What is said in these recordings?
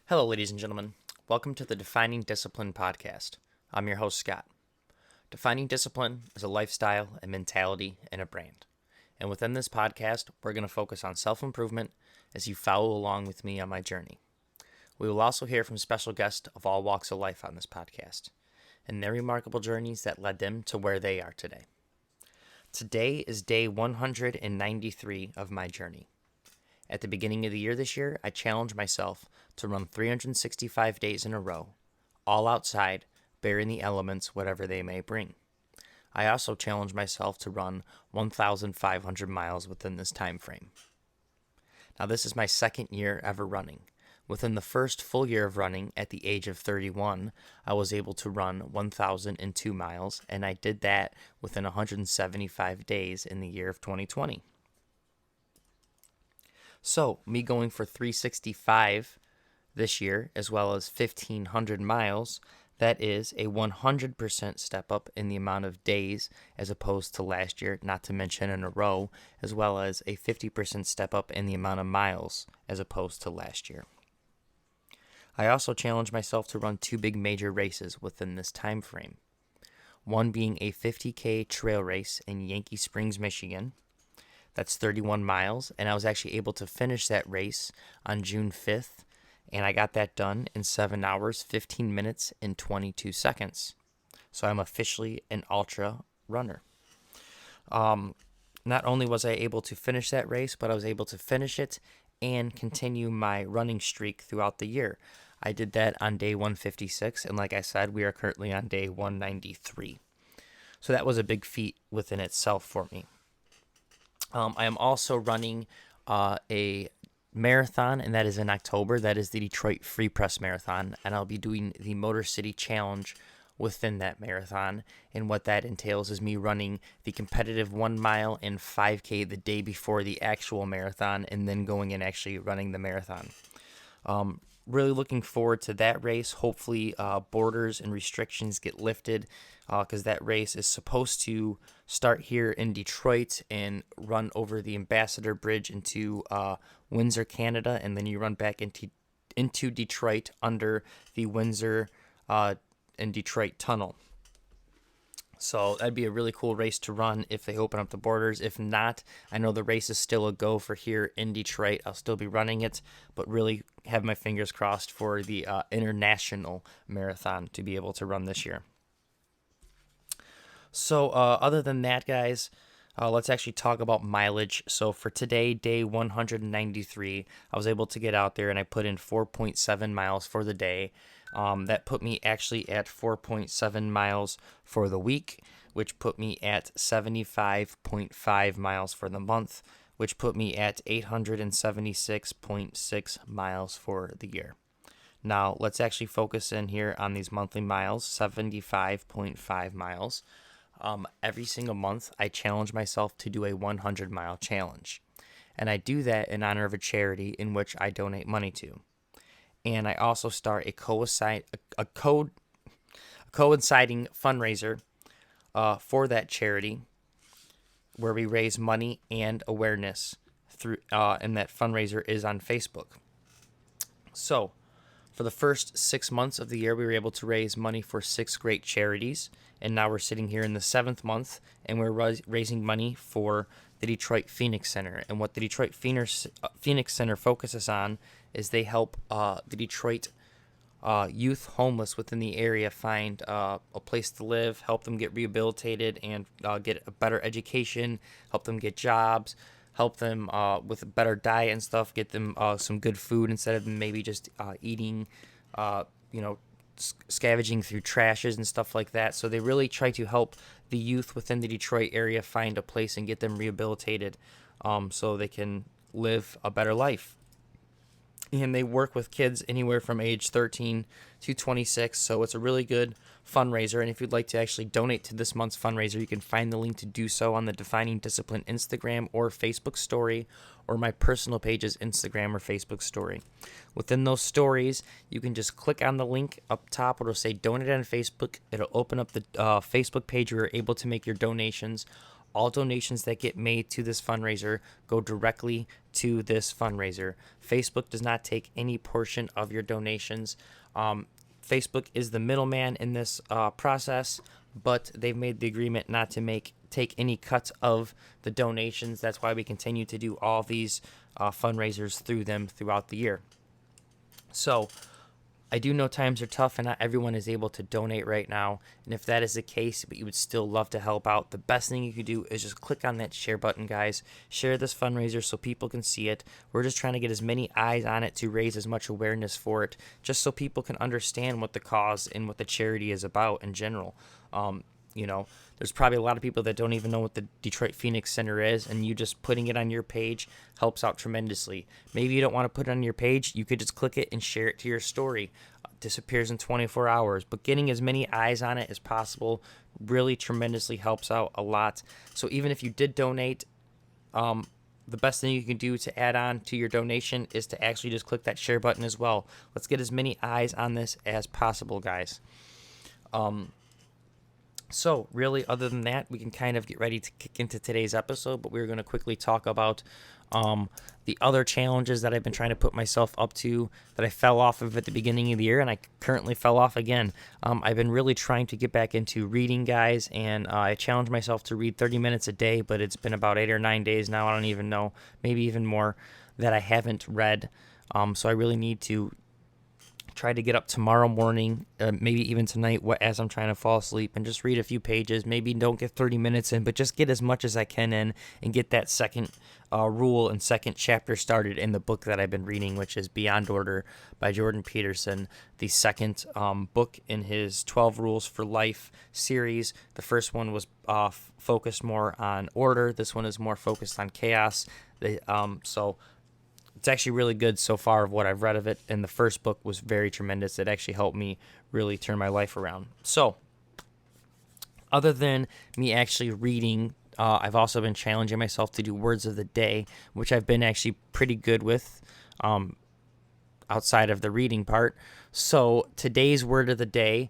Hello, ladies and gentlemen. Welcome to the Defining Discipline podcast. I'm your host, Scott. Defining discipline is a lifestyle, a mentality, and a brand. And within this podcast, we're going to focus on self-improvement as you follow along with me on my journey. We will also hear from special guests of all walks of life on this podcast and their remarkable journeys that led them to where they are today. Today is day 193 of my journey. At the beginning of the year this year, I challenged myself to run 365 days in a row, all outside, bearing the elements, whatever they may bring. I also challenged myself to run 1,500 miles within this time frame. Now, this is my second year ever running. Within the first full year of running, at the age of 31, I was able to run 1,002 miles, and I did that within 175 days in the year of 2020. So, me going for 365 this year, as well as 1,500 miles, that is a 100% step up in the amount of days as opposed to last year, not to mention in a row, as well as a 50% step up in the amount of miles as opposed to last year. I also challenged myself to run two big major races within this time frame. One being a 50K trail race in Yankee Springs, Michigan. That's 31 miles, and I was actually able to finish that race on June 5th, and I got that done in 7 hours, 15 minutes, and 22 seconds. So I'm officially an ultra runner. Not only was I able to finish that race, but I was able to finish it and continue my running streak throughout the year. I did that on day 156, and like I said, we are currently on day 193. So that was a big feat within itself for me. I am also running a marathon, and that is in October. That is the Detroit Free Press Marathon, and I'll be doing the Motor City Challenge within that marathon. And what that entails is me running the competitive 1 mile and 5K the day before the actual marathon, and then going and actually running the marathon. Really looking forward to that race. Hopefully borders and restrictions get lifted, because that race is supposed to start here in Detroit and run over the Ambassador Bridge into Windsor, Canada, and then you run back into Detroit under the Windsor and Detroit Tunnel. So that'd be a really cool race to run if they open up the borders. If not, I know the race is still a go for here in Detroit. I'll still be running it, but really have my fingers crossed for the international marathon to be able to run this year. So other than that, guys, let's actually talk about mileage. So for today, day 193, I was able to get out there and I put in 4.7 miles for the day. That put me actually at 4.7 miles for the week, which put me at 75.5 miles for the month, which put me at 876.6 miles for the year. Now, let's actually focus in here on these monthly miles, 75.5 miles. Every single month, I challenge myself to do a 100-mile challenge. And I do that in honor of a charity in which I donate money to. And I also start a coinciding fundraiser for that charity where we raise money and awareness through, and that fundraiser is on Facebook. So, for the first 6 months of the year, we were able to raise money for 6 great charities, and now we're sitting here in the 7th month, and we're raising money for the Detroit Phoenix Center. And what the Detroit Phoenix Center focuses on is they help the Detroit youth homeless within the area find a place to live, help them get rehabilitated and get a better education, help them get jobs, help them with a better diet and stuff, get them some good food instead of maybe just eating, scavenging through trashes and stuff like that. So they really try to help the youth within the Detroit area find a place and get them rehabilitated so they can live a better life. And they work with kids anywhere from age 13 to 26, so it's a really good fundraiser. And if you'd like to actually donate to this month's fundraiser, you can find the link to do so on the Defining Discipline Instagram or Facebook story, or my personal page's Instagram or Facebook story. Within those stories, you can just click on the link up top. It'll say donate on Facebook. It'll open up the Facebook page where you're able to make your donations. All donations that get made to this fundraiser go directly to this fundraiser. Facebook does not take any portion of your donations. Facebook is the middleman in this process, but they've made the agreement not to take any cuts of the donations. That's why we continue to do all these fundraisers through them throughout the year. So I do know times are tough and not everyone is able to donate right now. And if that is the case, but you would still love to help out, the best thing you could do is just click on that share button, guys. Share this fundraiser so people can see it. We're just trying to get as many eyes on it to raise as much awareness for it, just so people can understand what the cause and what the charity is about in general. There's probably a lot of people that don't even know what the Detroit Phoenix Center is, and you just putting it on your page helps out tremendously. Maybe you don't want to put it on your page. You could just click it and share it to your story. Disappears in 24 hours, but getting as many eyes on it as possible really tremendously helps out a lot. So even if you did donate, the best thing you can do to add on to your donation is to actually just click that share button as well. Let's get as many eyes on this as possible, guys. So really, other than that, we can kind of get ready to kick into today's episode, but we're going to quickly talk about the other challenges that I've been trying to put myself up to that I fell off of at the beginning of the year, and I currently fell off again. I've been really trying to get back into reading, guys, and I challenged myself to read 30 minutes a day, but it's been about 8 or 9 days now, I don't even know, maybe even more, that I haven't read. So I really need to try to get up tomorrow morning, maybe even tonight as I'm trying to fall asleep, and just read a few pages. Maybe don't get 30 minutes in, but just get as much as I can in and get that second rule and second chapter started in the book that I've been reading, which is Beyond Order by Jordan Peterson, the second book in his 12 Rules for Life series. The first one was focused more on order. This one is more focused on chaos. So it's actually really good so far of what I've read of it, and the first book was very tremendous. It actually helped me really turn my life around. So, other than me actually reading, I've also been challenging myself to do words of the day, which I've been actually pretty good with outside of the reading part. So, today's word of the day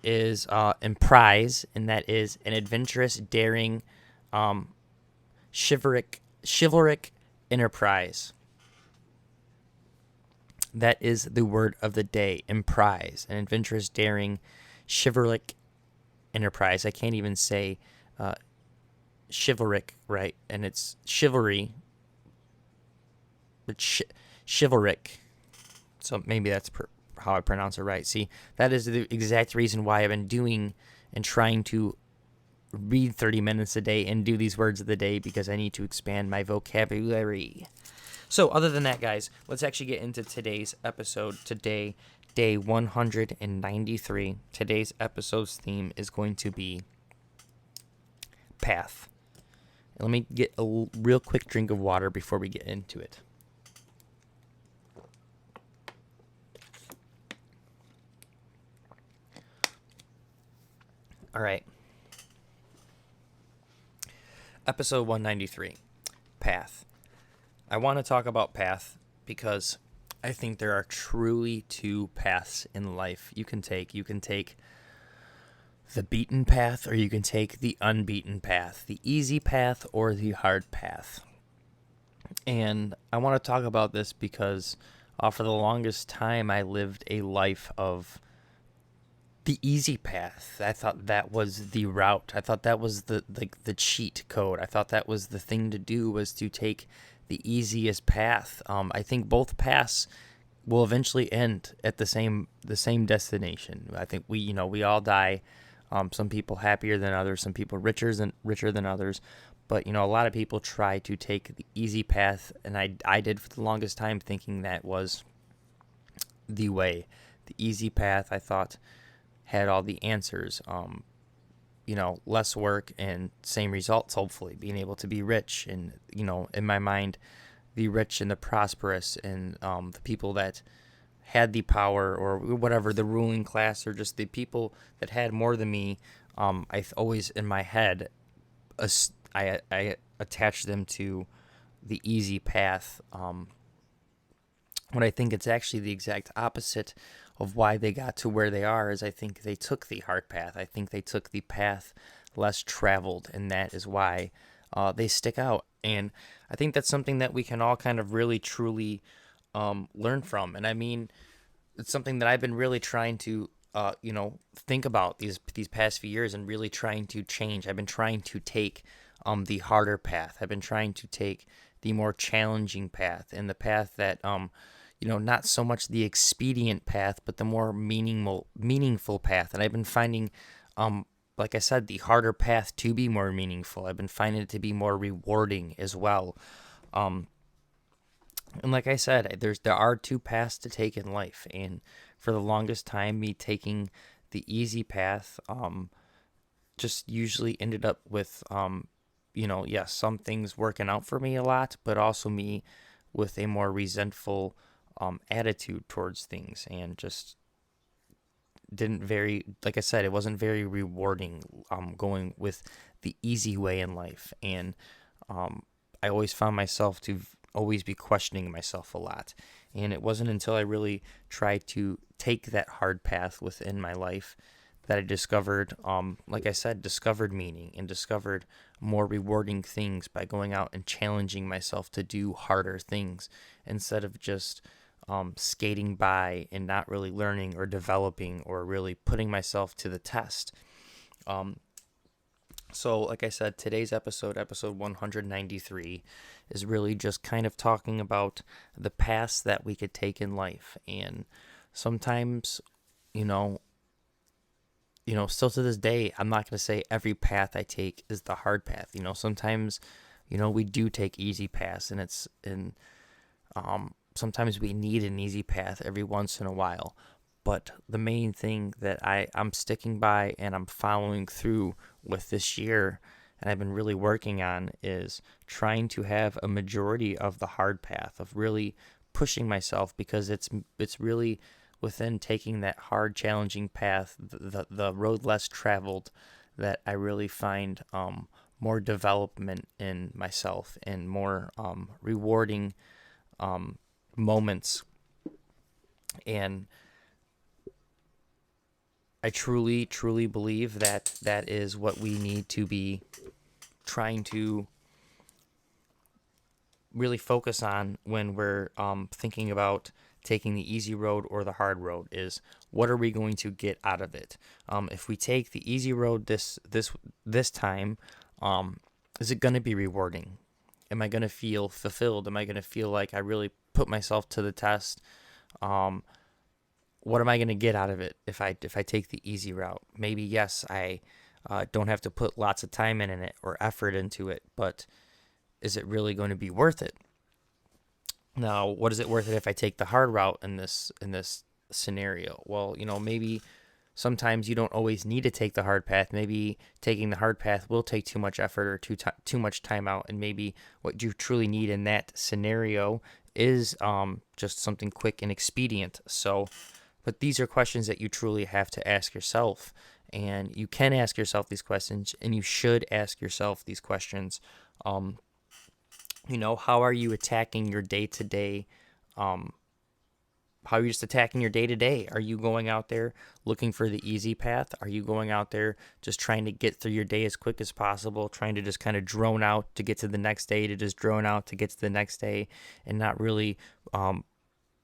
is emprise, and that is an adventurous, daring, chivalric enterprise. That is the word of the day, emprise, an adventurous, daring, chivalric enterprise. I can't even say chivalric, right? And it's chivalry, but chivalric. So maybe that's how I pronounce it right. See, that is the exact reason why I've been doing and trying to read 30 minutes a day and do these words of the day, because I need to expand my vocabulary. So other than that, guys, let's actually get into today's episode. Today, day 193. Today's episode's theme is going to be path. Let me get a real quick drink of water before we get into it. All right. Episode 193, path. I want to talk about path because I think there are truly two paths in life you can take. You can take the beaten path, or you can take the unbeaten path, the easy path or the hard path. And I want to talk about this because for the longest time I lived a life of the easy path. I thought that was the route. I thought that was the cheat code. I thought that was the thing to do, was to take the easiest path. I think both paths will eventually end at the same destination. I think we all die. Some people happier than others, some people richer than others. But a lot of people try to take the easy path, and I did for the longest time, thinking that was the way. The easy path, I thought, had all the answers. Less work and same results, hopefully, being able to be rich. And, in my mind, the rich and the prosperous and the people that had the power, or whatever, the ruling class, or just the people that had more than me, I always, in my head, I attach them to the easy path. When I think it's actually the exact opposite of why they got to where they are, is I think they took the hard path. I think they took the path less traveled, and that is why they stick out. And I think that's something that we can all kind of really truly learn from. And I mean, it's something that I've been really trying to think about these past few years and really trying to change. I've been trying to take the harder path. I've been trying to take the more challenging path, and the path that not so much the expedient path, but the more meaningful path. And I've been finding like I said, the harder path to be more meaningful. I've been finding it to be more rewarding as well. And like I said, there are two paths to take in life, and for the longest time, me taking the easy path, just usually ended up with, yes, some things working out for me a lot, but also me with a more resentful attitude towards things, and just didn't very, like I said, it wasn't very rewarding going with the easy way in life, and I always found myself to always be questioning myself a lot. And it wasn't until I really tried to take that hard path within my life that I discovered, like I said, discovered meaning and discovered more rewarding things by going out and challenging myself to do harder things instead of just skating by and not really learning or developing or really putting myself to the test. So, like I said, today's episode 193, is really just kind of talking about the paths that we could take in life. And sometimes, still to this day, I'm not going to say every path I take is the hard path. Sometimes, we do take easy paths, and sometimes we need an easy path every once in a while. But the main thing that I'm sticking by and I'm following through with this year, and I've been really working on, is trying to have a majority of the hard path, of really pushing myself, because it's really within taking that hard, challenging path, the road less traveled, that I really find more development in myself and more rewarding moments. And I truly, truly believe that that is what we need to be trying to really focus on when we're thinking about taking the easy road or the hard road, is what are we going to get out of it? If we take the easy road this time, is it going to be rewarding? Am I going to feel fulfilled? Am I going to feel like I really put myself to the test? What am I going to get out of it if I take the easy route? Maybe, yes, I don't have to put lots of time in it or effort into it, but is it really going to be worth it? Now, what is it worth it if I take the hard route in this scenario? Well, maybe sometimes you don't always need to take the hard path. Maybe taking the hard path will take too much effort or too much time out, and maybe what you truly need in that scenario is just something quick and expedient. So, but these are questions that you truly have to ask yourself, and you can ask yourself these questions, and you should ask yourself these questions. How are you attacking your day-to-day? How are you just attacking your day-to-day? Are you going out there looking for the easy path? Are you going out there just trying to get through your day as quick as possible, trying to just kind of drone out to get to the next day, to just drone out to get to the next day, and not really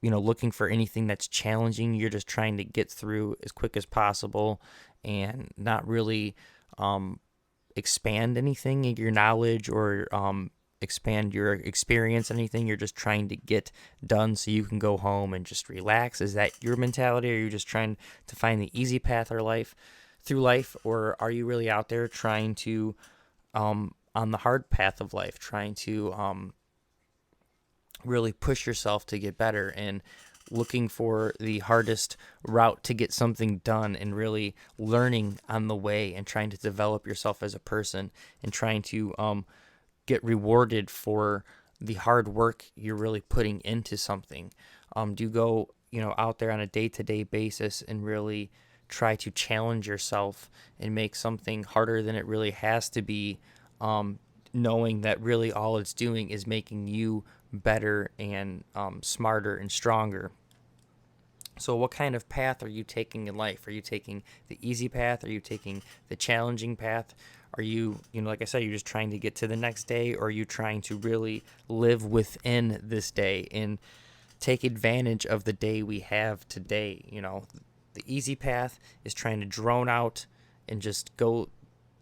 looking for anything that's challenging? You're just trying to get through as quick as possible and not really expand anything in your knowledge or expand your experience, anything. You're just trying to get done so you can go home and just relax. Is that your mentality? Or are you just trying to find the easy path through life? Or are you really out there trying to, on the hard path of life, trying to really push yourself to get better and looking for the hardest route to get something done, and really learning on the way and trying to develop yourself as a person and trying to get rewarded for the hard work you're really putting into something? Do you go, out there on a day-to-day basis and really try to challenge yourself and make something harder than it really has to be, knowing that really all it's doing is making you better and smarter and stronger? So what kind of path are you taking in life? Are you taking the easy path? Are you taking the challenging path? Are you, like I said, you're just trying to get to the next day, or are you trying to really live within this day and take advantage of the day we have today? The easy path is trying to drone out and just go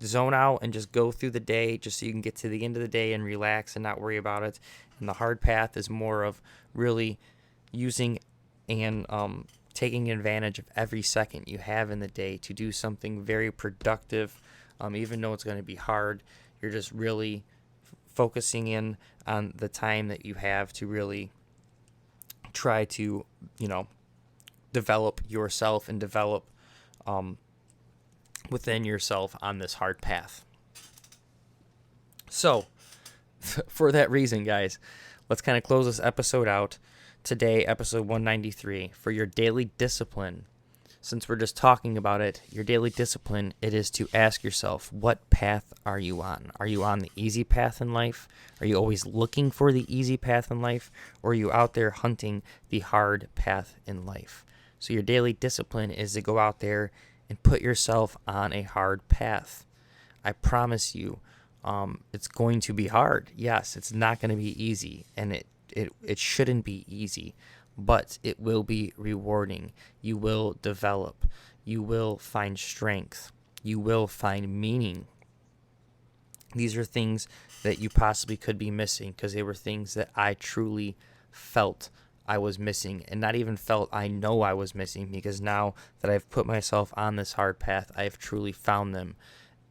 zone out and just go through the day just so you can get to the end of the day and relax and not worry about it. And the hard path is more of really using and taking advantage of every second you have in the day to do something very productive. Even though it's going to be hard, you're just really focusing in on the time that you have to really try to, develop yourself and develop within yourself on this hard path. So, for that reason, guys, let's kind of close this episode out today, episode 193, for your daily discipline. Since we're just talking about it, your daily discipline, it is to ask yourself, what path are you on? Are you on the easy path in life? Are you always looking for the easy path in life? Or are you out there hunting the hard path in life? So your daily discipline is to go out there and put yourself on a hard path. I promise you, it's going to be hard. Yes, it's not going to be easy, and it shouldn't be easy, but it will be rewarding. You will develop. You will find strength. You will find meaning. These are things that you possibly could be missing, because they were things that I truly felt I was missing, and not even felt, I know I was missing, because now that I've put myself on this hard path, I have truly found them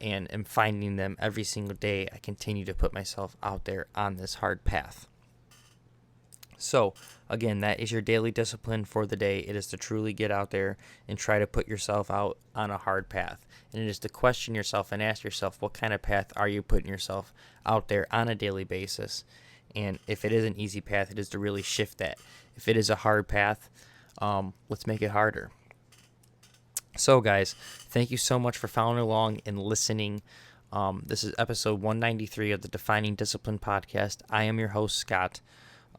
and am finding them every single day. I continue to put myself out there on this hard path. So, again, that is your daily discipline for the day. It is to truly get out there and try to put yourself out on a hard path. And it is to question yourself and ask yourself, what kind of path are you putting yourself out there on a daily basis? And if it is an easy path, it is to really shift that. If it is a hard path, let's make it harder. So, guys, thank you so much for following along and listening. This is episode 193 of the Defining Discipline podcast. I am your host, Scott.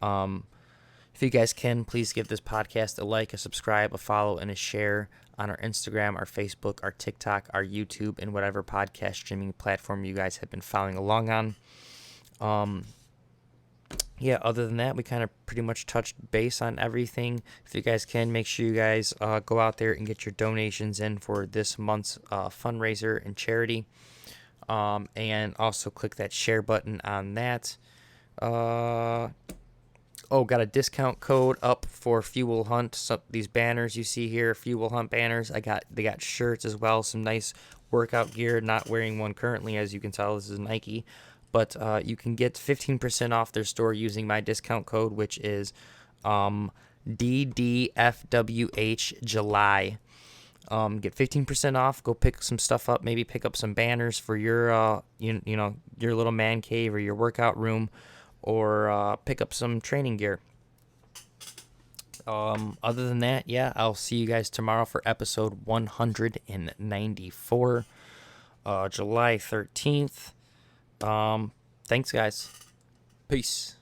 If you guys can, please give this podcast a like, a subscribe, a follow, and a share on our Instagram, our Facebook, our TikTok, our YouTube, and whatever podcast streaming platform you guys have been following along on. Other than that, we kind of pretty much touched base on everything. If you guys can, make sure you guys go out there and get your donations in for this month's fundraiser and charity. And also click that share button on that. Got a discount code up for Fuel Hunt. So these banners you see here, Fuel Hunt banners. They got shirts as well, some nice workout gear. Not wearing one currently, as you can tell. This is Nike. But you can get 15% off their store using my discount code, which is DDFWH July. Get 15% off. Go pick some stuff up. Maybe pick up some banners for your your little man cave or your workout room, or pick up some training gear. Other than that, I'll see you guys tomorrow for episode 194, July 13th. Thanks, guys. Peace.